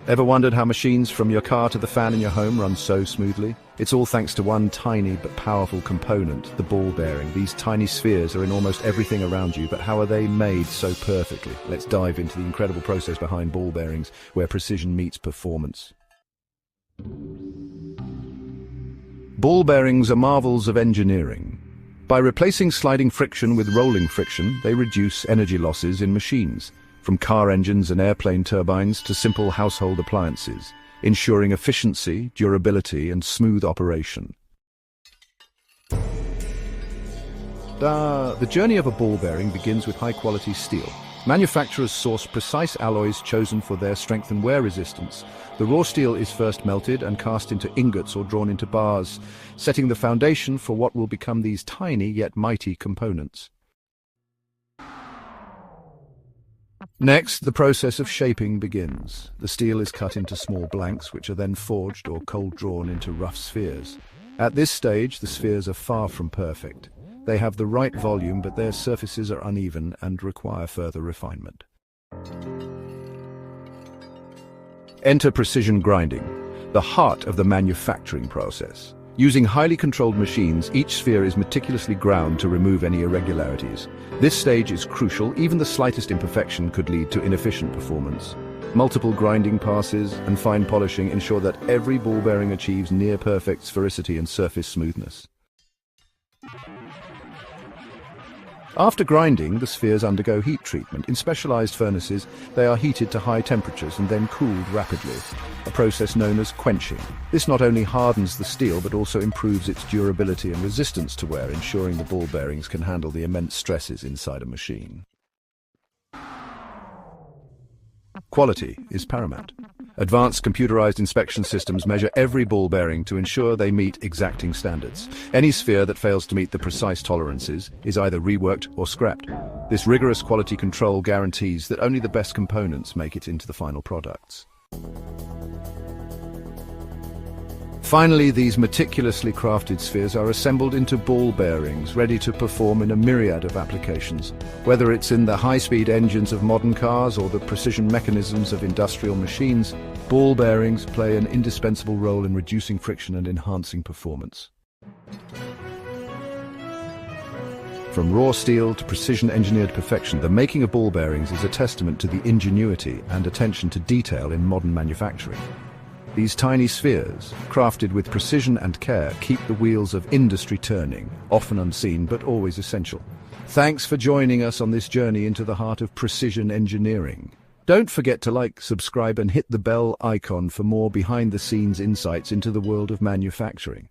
Ever wondered how machines from your car to the fan in your home run so smoothly? It's all thanks to one tiny but powerful component, the ball bearing. These tiny spheres are in almost everything around you, but how are they made so perfectly? Let's dive into the incredible process behind ball bearings, where precision meets performance. Ball bearings are marvels of engineering. By replacing sliding friction with rolling friction, they reduce energy losses in machines, from car engines and airplane turbines to simple household appliances, ensuring efficiency, durability, and smooth operation. The journey of a ball bearing begins with high-quality steel. Manufacturers source precise alloys chosen for their strength and wear resistance. The raw steel is first melted and cast into ingots or drawn into bars, setting the foundation for what will become these tiny yet mighty components. Next, the process of shaping begins. The steel is cut into small blanks, which are then forged or cold-drawn into rough spheres. At this stage, the spheres are far from perfect. They have the right volume, but their surfaces are uneven and require further refinement. Enter precision grinding, the heart of the manufacturing process. Using highly controlled machines, each sphere is meticulously ground to remove any irregularities. This stage is crucial. Even the slightest imperfection could lead to inefficient performance. Multiple grinding passes and fine polishing ensure that every ball bearing achieves near-perfect sphericity and surface smoothness. After grinding, the spheres undergo heat treatment. In specialized furnaces, they are heated to high temperatures and then cooled rapidly, a process known as quenching. This not only hardens the steel but also improves its durability and resistance to wear, ensuring the ball bearings can handle the immense stresses inside a machine. Quality is paramount. Advanced computerized inspection systems measure every ball bearing to ensure they meet exacting standards. Any sphere that fails to meet the precise tolerances is either reworked or scrapped. This rigorous quality control guarantees that only the best components make it into the final products. Finally, these meticulously crafted spheres are assembled into ball bearings, ready to perform in a myriad of applications. Whether it's in the high-speed engines of modern cars or the precision mechanisms of industrial machines, ball bearings play an indispensable role in reducing friction and enhancing performance. From raw steel to precision-engineered perfection, the making of ball bearings is a testament to the ingenuity and attention to detail in modern manufacturing. These tiny spheres, crafted with precision and care, keep the wheels of industry turning, often unseen but always essential. Thanks for joining us on this journey into the heart of precision engineering. Don't forget to like, subscribe, and hit the bell icon for more behind-the-scenes insights into the world of manufacturing.